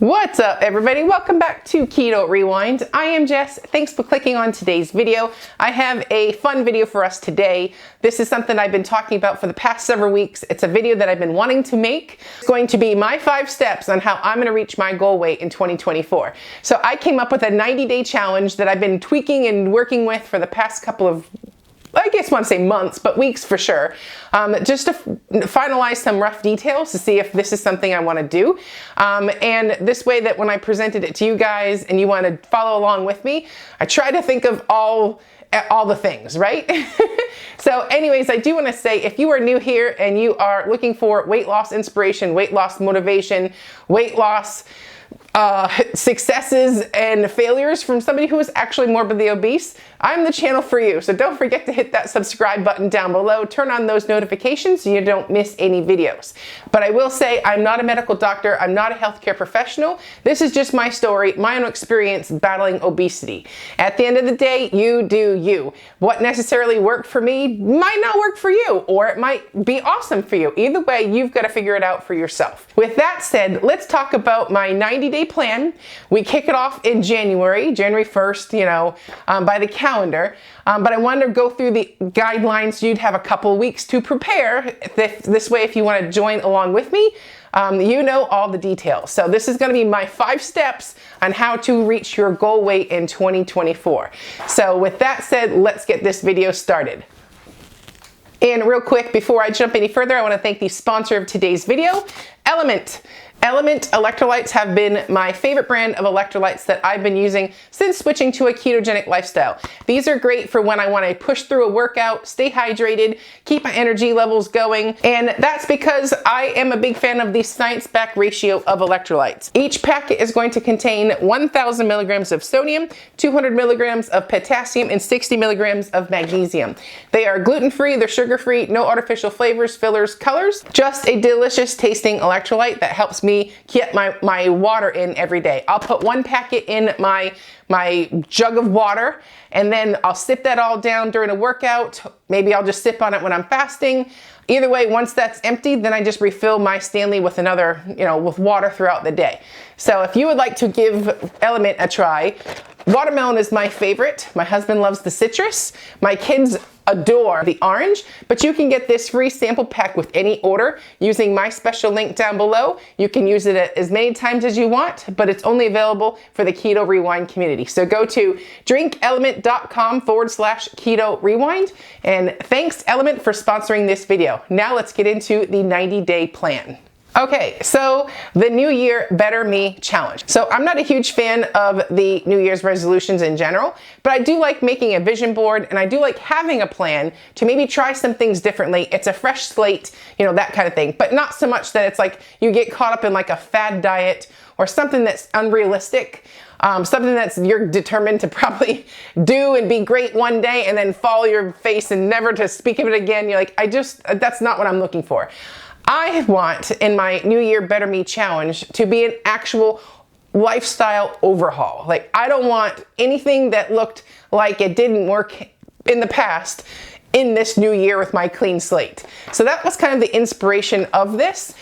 What's up, everybody? Welcome back to Keto Rewind. I am Jess. Thanks for clicking on today's video. I have a fun video for us today. This is something I've been talking about for the past several weeks. It's a video that I've been wanting to make. It's going to be my 5 steps on how I'm going to reach my goal weight in 2024. So I came up with a 90-day challenge that I've been tweaking and working with for the past couple of, I guess I want to say months, but weeks for sure, just to finalize some rough details to see if this is something I want to do. And this way that when I presented it to you guys and you want to follow along with me, I try to think of all the things, right? So anyways, I do want to say if you are new here and you are looking for weight loss inspiration, weight loss motivation, weight loss successes and failures from somebody who is actually morbidly obese, I'm the channel for you. So don't forget to hit that subscribe button down below. Turn on those notifications so you don't miss any videos. But I will say I'm not a medical doctor. I'm not a healthcare professional. This is just my story, my own experience battling obesity. At the end of the day, you do you. What necessarily worked for me might not work for you, or it might be awesome for you. Either way, you've got to figure it out for yourself. With that said, let's talk about my 90-day plan. We kick it off in January 1st, by the calendar. But I wanted to go through the guidelines so you'd have a couple weeks to prepare. This way, if you want to join along with me, you know all the details. So this is going to be my 5 steps on how to reach your goal weight in 2024. So with that said, let's get this video started. And real quick, before I jump any further, I want to thank the sponsor of today's video, Element. Element electrolytes have been my favorite brand of electrolytes that I've been using since switching to a ketogenic lifestyle. These are great for when I want to push through a workout, stay hydrated, keep my energy levels going, and that's because I am a big fan of the science-backed ratio of electrolytes. Each packet is going to contain 1,000 milligrams of sodium, 200 milligrams of potassium, and 60 milligrams of magnesium. They are gluten-free, they're sugar-free, no artificial flavors, fillers, colors, just a delicious tasting electrolyte that helps me get my water in every day. I'll put 1 packet in my jug of water, and then I'll sip that all down during a workout. Maybe I'll just sip on it when I'm fasting. Either way, once that's emptied, then I just refill my Stanley with another, with water throughout the day. So if you would like to give Element a try, watermelon is my favorite. My husband loves the citrus. My kids adore the orange, but you can get this free sample pack with any order using my special link down below. You can use it as many times as you want, but it's only available for the Keto Rewind community. So go to drinkelement.com/Keto Rewind, and thanks Element for sponsoring this video. Now let's get into the 90-day plan. Okay, so the New Year Better Me Challenge. So I'm not a huge fan of the New Year's resolutions in general, but I do like making a vision board, and I do like having a plan to maybe try some things differently. It's a fresh slate, that kind of thing, but not so much that it's like you get caught up in like a fad diet or something that's unrealistic. Something that's you're determined to probably do and be great one day and then fall your face and never to speak of it again. You're like, that's not what I'm looking for. I want in my New Year Better Me Challenge to be an actual lifestyle overhaul. Like, I don't want anything that looked like it didn't work in the past in this new year with my clean slate. So that was kind of the inspiration of this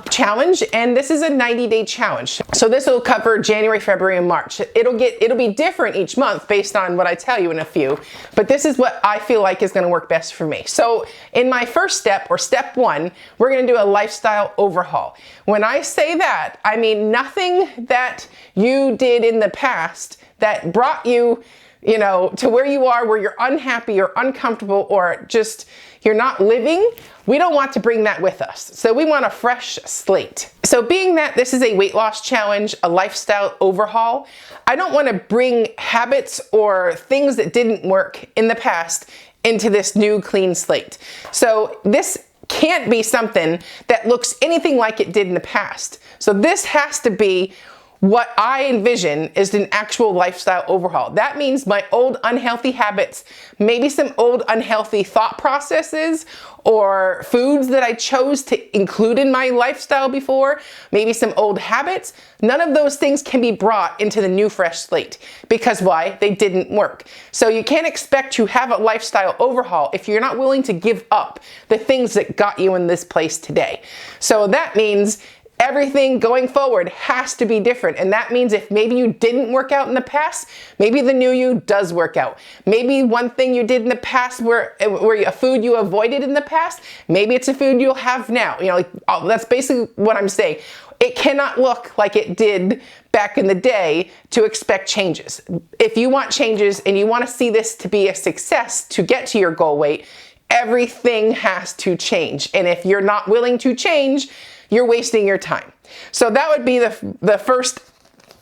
challenge, and this is a 90-day challenge. So this will cover January, February, and March. It'll be different each month based on what I tell you in a few, but this is what I feel like is going to work best for me. So in my first step, or step 1, we're going to do a lifestyle overhaul. When I say that, I mean nothing that you did in the past that brought you to where you are, where you're unhappy or uncomfortable or just you're not living. We don't want to bring that with us. So we want a fresh slate. So being that this is a weight loss challenge, a lifestyle overhaul, I don't want to bring habits or things that didn't work in the past into this new clean slate. So this can't be something that looks anything like it did in the past. So this has to be what I envision is an actual lifestyle overhaul. That means my old unhealthy habits, maybe some old unhealthy thought processes or foods that I chose to include in my lifestyle before, maybe some old habits. None of those things can be brought into the new fresh slate. Because why? They didn't work. So you can't expect to have a lifestyle overhaul if you're not willing to give up the things that got you in this place today. So that means Everything going forward has to be different. And that means if maybe you didn't work out in the past, maybe the new you does work out. Maybe one thing you did in the past were a food you avoided in the past, maybe it's a food you'll have now. You know, like, that's basically what I'm saying. It cannot look like it did back in the day to expect changes. If you want changes and you want to see this to be a success to get to your goal weight, everything has to change. And if you're not willing to change, you're wasting your time. So that would be the first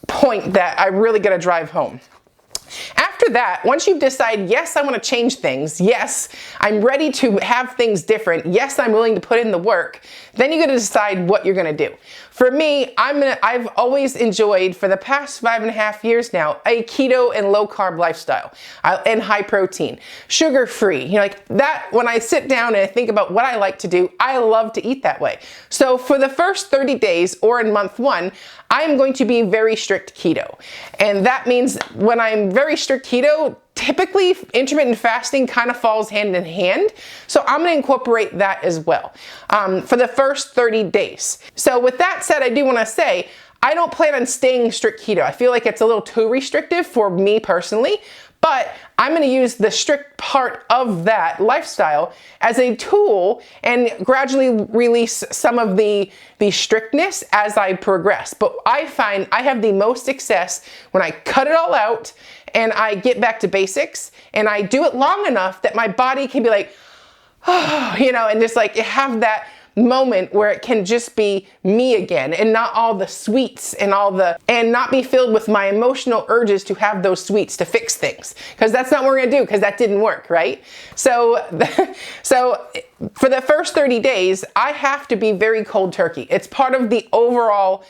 point that I really got to drive home. After that, once you've decided, yes, I want to change things, yes, I'm ready to have things different, yes, I'm willing to put in the work, then you got to decide what you're going to do. For me, I've always enjoyed, for the past 5.5 years now, a keto and low carb lifestyle and high protein, sugar free. You know, like that, when I sit down and I think about what I like to do, I love to eat that way. So for the first 30 days or in month 1, I'm going to be very strict keto. And that means when I'm very strict keto, typically intermittent fasting kind of falls hand in hand. So I'm going to incorporate that as well for the first 30 days. So with that said, I do want to say, I don't plan on staying strict keto. I feel like it's a little too restrictive for me personally, but I'm going to use the strict part of that lifestyle as a tool and gradually release some of the strictness as I progress. But I find I have the most success when I cut it all out and I get back to basics and I do it long enough that my body can be like, oh, you know, and just like have that moment where it can just be me again and not all the sweets and and not be filled with my emotional urges to have those sweets to fix things, because that's not what we're gonna do, because that didn't work, right? So for the first 30 days, I have to be very cold turkey. It's part of the overall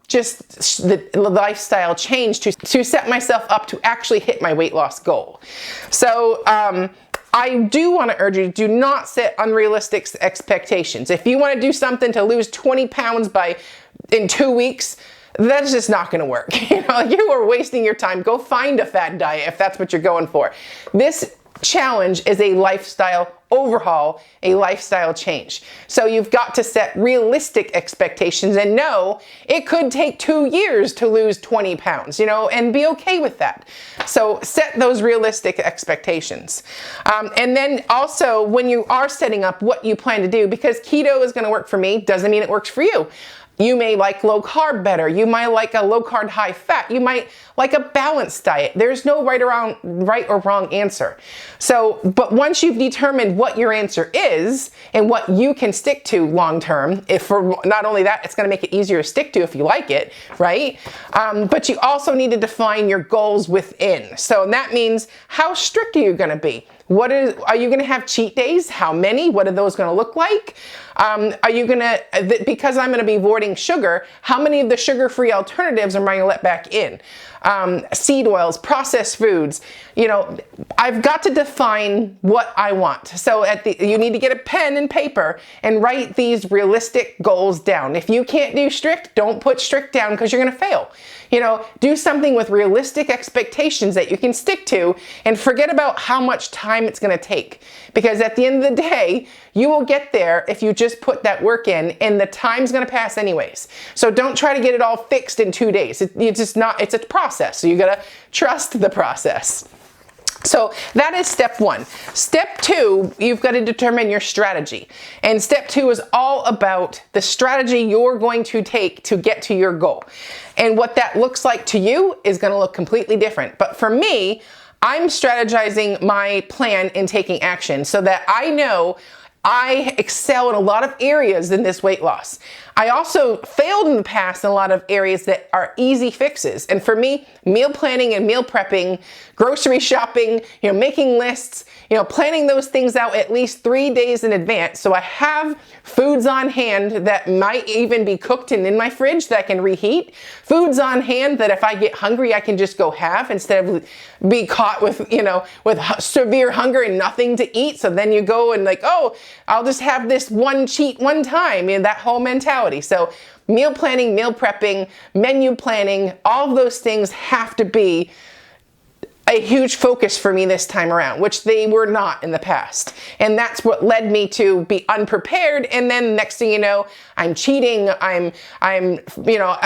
just the lifestyle change to set myself up to actually hit my weight loss goal. So I do want to urge you, do not set unrealistic expectations. If you want to do something to lose 20 pounds in 2 weeks, that's just not going to work. You know, you are wasting your time. Go find a fad diet if that's what you're going for. This challenge is a lifestyle overhaul, a lifestyle change. So you've got to set realistic expectations and know it could take 2 years to lose 20 pounds, you know, and be okay with that. So set those realistic expectations. And then also when you are setting up what you plan to do, because keto is going to work for me, doesn't mean it works for you. You may like low carb better. You might like a low carb, high fat. You might like a balanced diet. There's no right or wrong answer. So, but once you've determined what your answer is and what you can stick to long term, if for not only that, it's going to make it easier to stick to if you like it, right? But you also need to define your goals within. So that means, how strict are you going to be? Are you going to have cheat days? How many? What are those going to look like? Are you going to, because I'm going to be avoiding sugar, how many of the sugar-free alternatives am I going to let back in? Seed oils, processed foods. You know, I've got to define what I want. So you need to get a pen and paper and write these realistic goals down. If you can't do strict, don't put strict down, because you're going to fail. You know, do something with realistic expectations that you can stick to, and forget about how much time it's going to take. Because at the end of the day, you will get there if you just put that work in, and the time's going to pass anyways. So don't try to get it all fixed in 2 days. It's a process. So you got to trust the process. So that is step 1. Step 2, you've got to determine your strategy. And step 2 is all about the strategy you're going to take to get to your goal. And what that looks like to you is going to look completely different. But for me, I'm strategizing my plan and taking action so that I know I excel in a lot of areas in this weight loss. I also failed in the past in a lot of areas that are easy fixes. And for me, meal planning and meal prepping, grocery shopping, you know, making lists, you know, planning those things out at least 3 days in advance. So I have foods on hand that might even be cooked and in my fridge that I can reheat. Foods on hand that if I get hungry, I can just go have, instead of be caught with, you know, with severe hunger and nothing to eat. So then you go and like, oh, I'll just have this one cheat one time, you know, that whole mentality. So meal planning, meal prepping, menu planning, all of those things have to be a huge focus for me this time around, which they were not in the past. And that's what led me to be unprepared. And then next thing you know, I'm cheating. I'm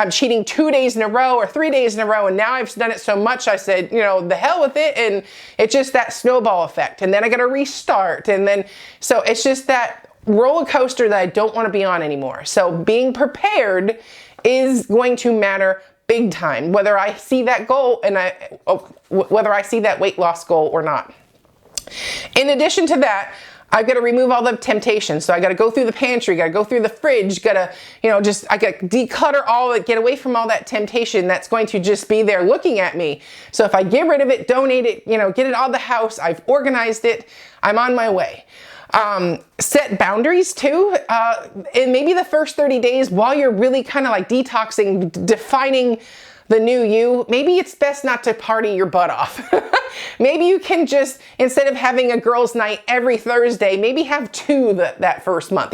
cheating 2 days in a row or 3 days in a row. And now I've done it so much, I said, the hell with it. And it's just that snowball effect. And then I got to restart. And then, so it's just that roller coaster that I don't want to be on anymore. So being prepared is going to matter big time, whether I see that goal and whether I see that weight loss goal or not. In addition to that, I've got to remove all the temptations. So I got to go through the pantry, got to go through the fridge, got to, I got to declutter all it, get away from all that temptation that's going to just be there looking at me. So if I get rid of it, donate it, get it out of the house, I've organized it, I'm on my way. Set boundaries too, in maybe the first 30 days while you're really kind of like detoxing, defining the new you. Maybe it's best not to party your butt off. Maybe you can just, instead of having a girls' night every Thursday, maybe have 2 that first month.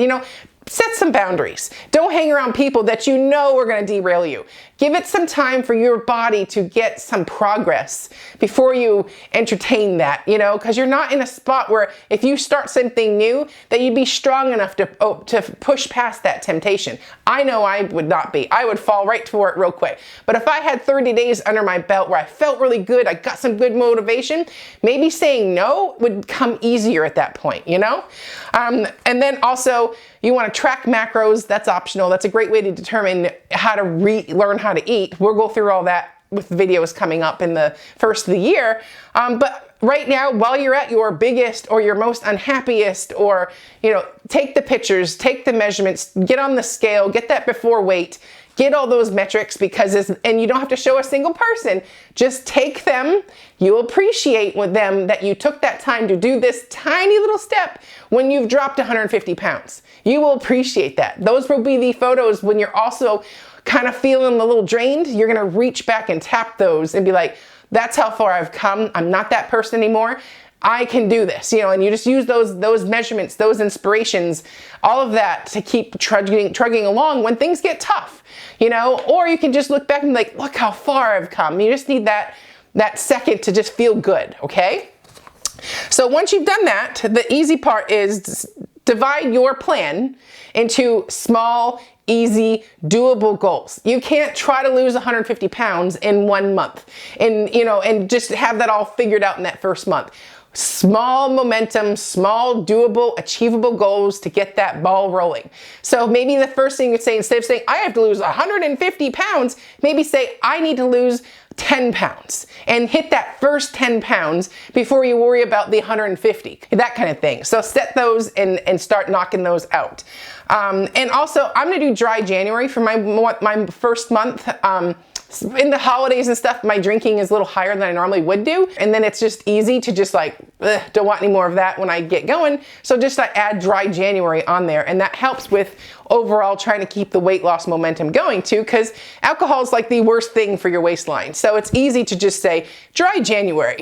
Set some boundaries. Don't hang around people that you know are going to derail you. Give it some time for your body to get some progress before you entertain that, because you're not in a spot where if you start something new that you'd be strong enough to push past that temptation. I know I would not be. I would fall right for it real quick. But if I had 30 days under my belt where I felt really good, I got some good motivation, maybe saying no would come easier at that point, And then also, you want to track macros. That's optional. That's a great way to determine how to learn how to eat. We'll go through all that with videos coming up in the first of the year. But right now, while you're at your biggest or your most unhappiest, or, take the pictures, take the measurements, get on the scale, get that before weight, get all those metrics, and you don't have to show a single person. Just take them. You'll appreciate with them that you took that time to do this tiny little step when you've dropped 150 pounds. You will appreciate that. Those will be the photos when you're also kind of feeling a little drained. You're going to reach back and tap those and be like, that's how far I've come. I'm not that person anymore. I can do this, and you just use those measurements, those inspirations, all of that to keep trudging along when things get tough, or you can just look back and be like, look how far I've come. You just need that second to just feel good. Okay. So once you've done that, the easy part is divide your plan into small, easy, doable goals. You can't try to lose 150 pounds in 1 month and just have that all figured out in that first month. Small momentum, small, doable, achievable goals to get that ball rolling. So maybe the first thing you'd say, instead of saying, I have to lose 150 pounds, maybe say, I need to lose 10 pounds and hit that first 10 pounds before you worry about the 150, that kind of thing. So set those and start knocking those out. And also, I'm going to do dry January for my first month. In the holidays and stuff, my drinking is a little higher than I normally would do. And then it's just easy to just like, don't want any more of that when I get going. So just I add dry January on there. And that helps with overall trying to keep the weight loss momentum going too, because alcohol is like the worst thing for your waistline. So it's easy to just say dry January,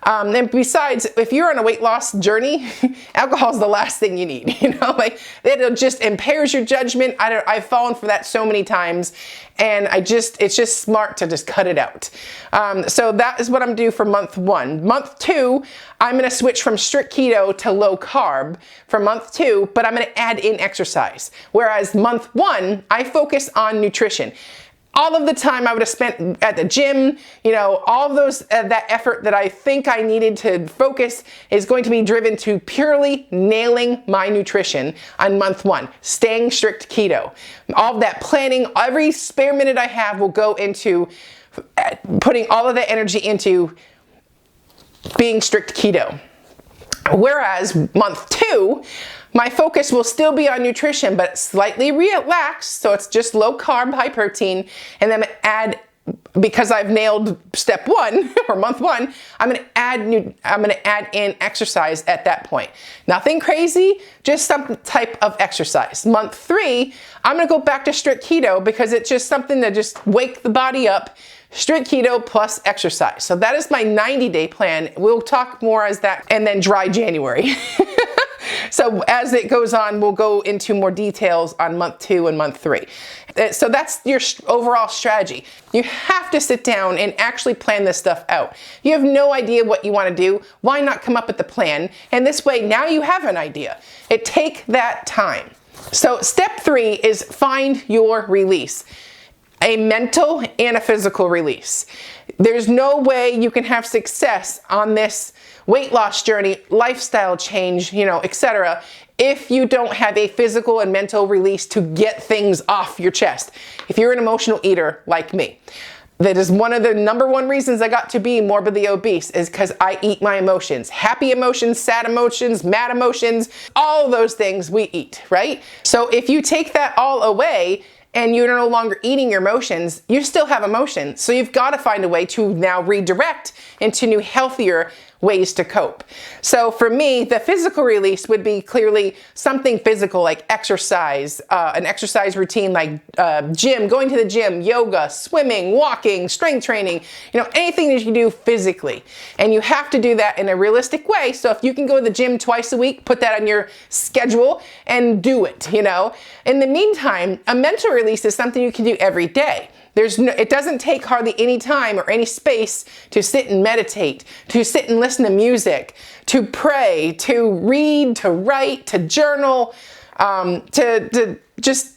and besides, if you're on a weight loss journey, alcohol is the last thing you need, it just impairs your judgment. I've fallen for that so many times, and it's just smart to just cut it out. So that is what I'm gonna do for month 1. Month 2, I'm gonna switch from strict keto to low carb for month 2, but I'm gonna add in exercise. Whereas month 1, I focus on nutrition. All of the time I would have spent at the gym, all of those, that effort that I think I needed to focus is going to be driven to purely nailing my nutrition on month 1, staying strict keto. All of that planning, every spare minute I have will go into putting all of that energy into being strict keto. Whereas month 2, my focus will still be on nutrition, but slightly relaxed. So it's just low carb, high protein. And then because I've nailed step 1 or month 1, I'm going to add in exercise at that point. Nothing crazy, just some type of exercise. Month 3, I'm going to go back to strict keto because it's just something to just wake the body up. Strict keto plus exercise. So that is my 90-day plan. We'll talk more as that, and then dry January. So as it goes on, we'll go into more details on month 2 and month 3. So that's your overall strategy. You have to sit down and actually plan this stuff out. You have no idea what you want to do. Why not come up with the plan? And this way, now you have an idea. Take that time. So step 3 is find your release. A mental and a physical release. There's no way you can have success on this weight loss journey, lifestyle change, etc., if you don't have a physical and mental release to get things off your chest. If you're an emotional eater like me, that is one of the #1 reasons I got to be morbidly obese, is because I eat my emotions. Happy emotions, sad emotions, mad emotions, all those things we eat, right? So if you take that all away, and you're no longer eating your emotions, you still have emotions. So you've got to find a way to now redirect into new, healthier ways to cope. So for me, the physical release would be clearly something physical like exercise, an exercise routine like gym, going to the gym, yoga, swimming, walking, strength training, anything that you can do physically. And you have to do that in a realistic way. So if you can go to the gym twice a week, put that on your schedule and do it, In the meantime, a mental release is something you can do every day. It doesn't take hardly any time or any space to sit and meditate, to sit and listen to music, to pray, to read, to write, to journal, to just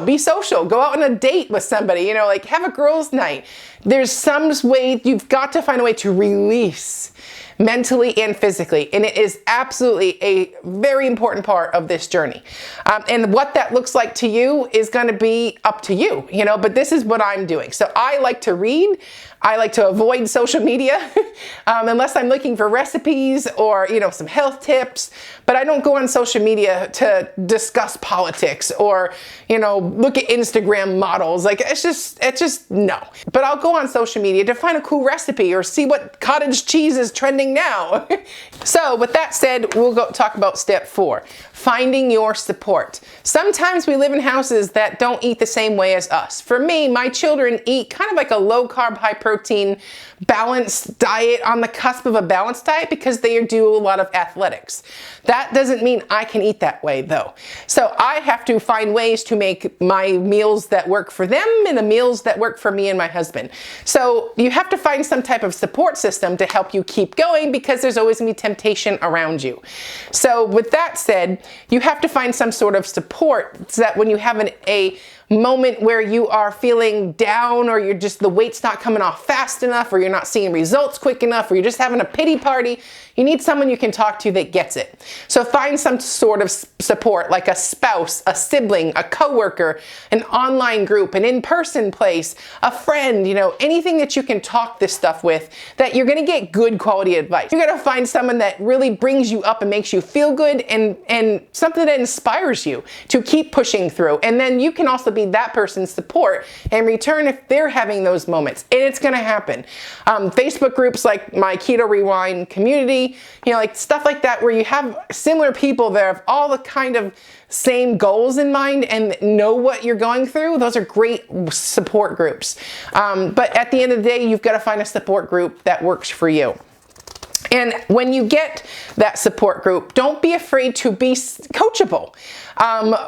be social, go out on a date with somebody, like have a girls' night. There's some way, you've got to find a way to release mentally and physically. And it is absolutely a very important part of this journey. And what that looks like to you is going to be up to you, but this is what I'm doing. So I like to read. I like to avoid social media unless I'm looking for recipes or, some health tips, but I don't go on social media to discuss politics or, look at Instagram models. Like it's just no. But I'll go on social media to find a cool recipe or see what cottage cheese is trending now. So with that said, we'll go talk about step 4, finding your support. Sometimes we live in houses that don't eat the same way as us. For me, my children eat kind of like a low carb, high protein, balanced diet, on the cusp of a balanced diet, because they do a lot of athletics. That doesn't mean I can eat that way though. So I have to find ways to make my meals that work for them and the meals that work for me and my husband. So you have to find some type of support system to help you keep going, because there's always gonna be temptation around you. So with that said, you have to find some sort of support so that when you have a moment where you are feeling down, or the weight's not coming off fast enough, or you're not seeing results quick enough, or you're just having a pity party, you need someone you can talk to that gets it. So find some sort of support, like a spouse, a sibling, a coworker, an online group, an in-person place, a friend, anything that you can talk this stuff with, that you're gonna get good quality advice. You're gonna find someone that really brings you up and makes you feel good, and something that inspires you to keep pushing through. And then you can also be that person's support in return if they're having those moments. And it's gonna happen. Facebook groups like my Keto Rewind community, like stuff like that, where you have similar people that have all the kind of same goals in mind and know what you're going through. Those are great support groups. But at the end of the day, you've got to find a support group that works for you. And when you get that support group, don't be afraid to be coachable.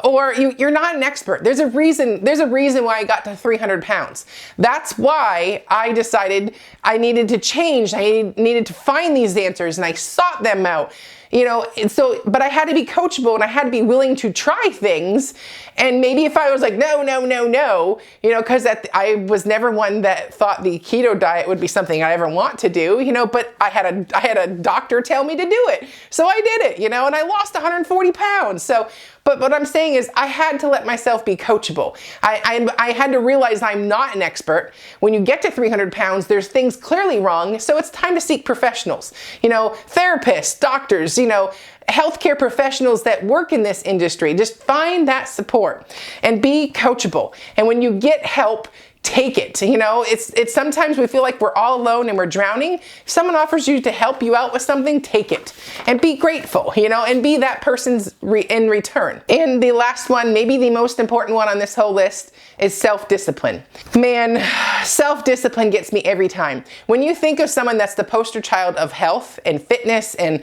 Or you're not an expert. There's a reason why I got to 300 pounds. That's why I decided I needed to change. I needed to find these answers, and I sought them out. But I had to be coachable, and I had to be willing to try things. And maybe if I was like, no, because I was never one that thought the keto diet would be something I ever want to do, but I had a doctor tell me to do it. So I did it, and I lost 140 pounds. But what I'm saying is I had to let myself be coachable. I had to realize I'm not an expert. When you get to 300 pounds, there's things clearly wrong. So it's time to seek professionals, therapists, doctors, healthcare professionals that work in this industry. Just find that support and be coachable. And when you get help, take it. It's sometimes we feel like we're all alone and we're drowning. If someone offers you to help you out with something, take it and be grateful, and be that person's in return. And the last one, maybe the most important one on this whole list, is self-discipline. Man, self-discipline gets me every time. When you think of someone that's the poster child of health and fitness and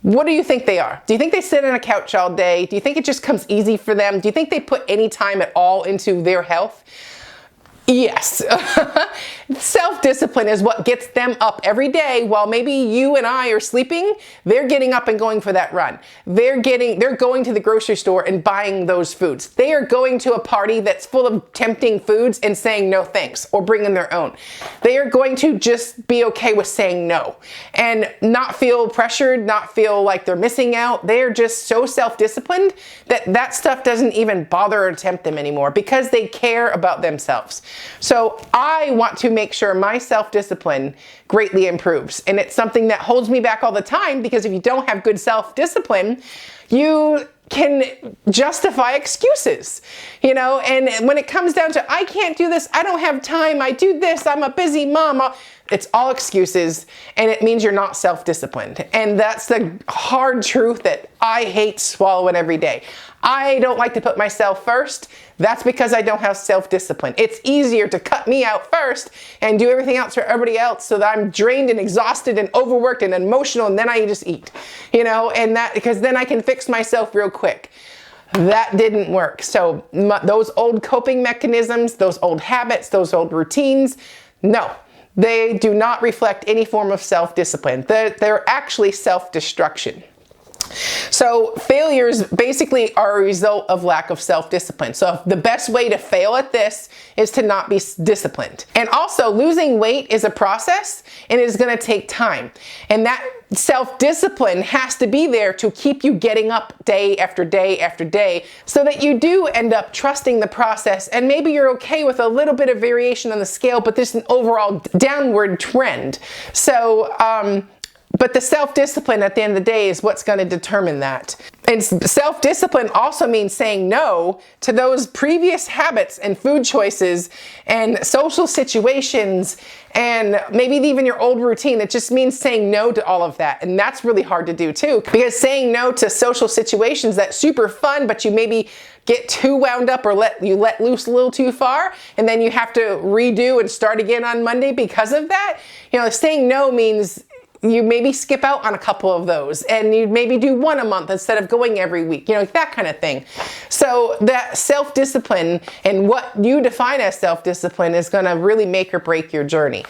What do you think they are? Do you think they sit on a couch all day? Do you think it just comes easy for them? Do you think they put any time at all into their health? Yes. Self-discipline is what gets them up every day while maybe you and I are sleeping. They're getting up and going for that run. They're going to the grocery store and buying those foods. They are going to a party that's full of tempting foods and saying no thanks or bringing their own. They are going to just be okay with saying no and not feel pressured, not feel like they're missing out. They are just so self-disciplined that that stuff doesn't even bother or tempt them anymore because they care about themselves. So I want to make sure my self-discipline greatly improves. And it's something that holds me back all the time because if you don't have good self-discipline, you can justify excuses, you know, and when it comes down to, I can't do this, I don't have time, I do this, I'm a busy mom, it's all excuses, and it means you're not self-disciplined. And that's the hard truth that I hate swallowing every day. I don't like to put myself first. That's because I don't have self-discipline. It's easier to cut me out first and do everything else for everybody else so that I'm drained and exhausted and overworked and emotional, and then I just eat, you know, and that, because then I can fix myself real quick. That didn't work. So those old coping mechanisms, those old habits, those old routines, no. They do not reflect any form of self-discipline. They're actually self-destruction. So failures basically are a result of lack of self-discipline. So the best way to fail at this is to not be disciplined. And also losing weight is a process and it is going to take time. And that self-discipline has to be there to keep you getting up day after day after day so that you do end up trusting the process, and maybe you're okay with a little bit of variation on the scale, but there's an overall downward trend. So, but the self-discipline at the end of the day is what's going to determine that. And self-discipline also means saying no to those previous habits and food choices and social situations and maybe even your old routine. It just means saying no to all of that. And that's really hard to do too, because saying no to social situations that's super fun, but you maybe get too wound up or let loose a little too far, and then you have to redo and start again on Monday because of that. You know, saying no means you maybe skip out on a couple of those and you maybe do one a month instead of going every week, you know, that kind of thing. So that self-discipline and what you define as self-discipline is going to really make or break your journey.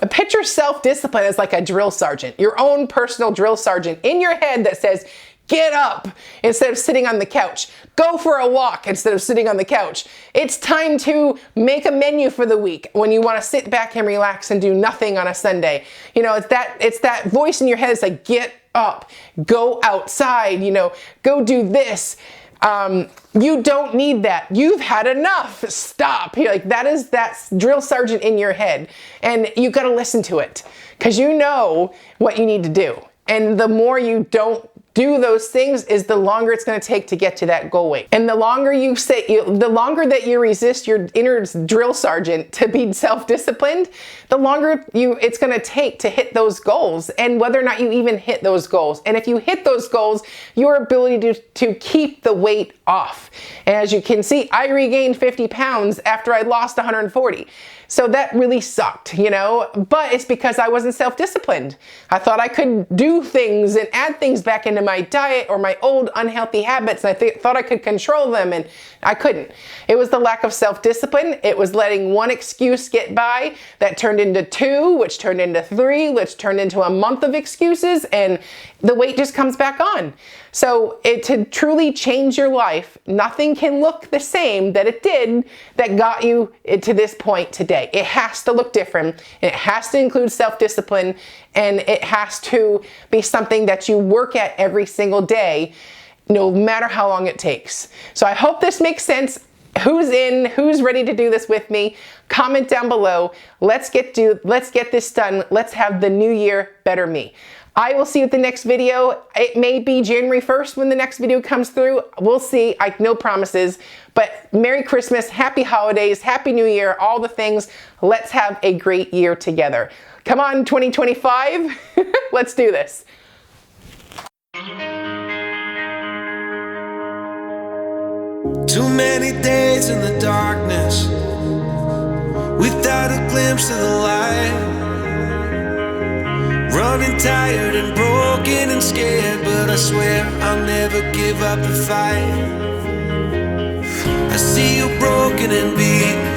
Picture self-discipline as like a drill sergeant, your own personal drill sergeant in your head that says, get up instead of sitting on the couch. Go for a walk instead of sitting on the couch. It's time to make a menu for the week when you want to sit back and relax and do nothing on a Sunday. You know, it's that voice in your head that's like, get up, go outside, you know, go do this. You don't need that. You've had enough. Stop. You're like, that's drill sergeant in your head. And you got to listen to it because you know what you need to do. And the more you don't do those things is the longer it's going to take to get to that goal weight. And the longer the longer that you resist your inner drill sergeant to be self-disciplined, the longer it's going to take to hit those goals, and whether or not you even hit those goals. And if you hit those goals, your ability to keep the weight off. And as you can see, I regained 50 pounds after I lost 140. So that really sucked, you know, but it's because I wasn't self-disciplined. I thought I could do things and add things back into my diet or my old unhealthy habits, and I thought I could control them, and I couldn't. It was the lack of self-discipline. It was letting one excuse get by that turned into two, which turned into three, which turned into a month of excuses, and the weight just comes back on. So to truly change your life, nothing can look the same that it did that got you to this point today. It has to look different, and it has to include self-discipline, and it has to be something that you work at every single day, no matter how long it takes. So I hope this makes sense. Who's in? Who's ready to do this with me? Comment down below. Let's get this done. Let's have the new year better me. I will see you at the next video. It may be January 1st when the next video comes through. We'll see. No promises. But Merry Christmas, Happy Holidays, Happy New Year, all the things. Let's have a great year together. Come on, 2025. Let's do this. Too many days in the darkness without a glimpse of the light. running tired and broken and scared, but I swear I'll never give up the fight. I see you broken and beat,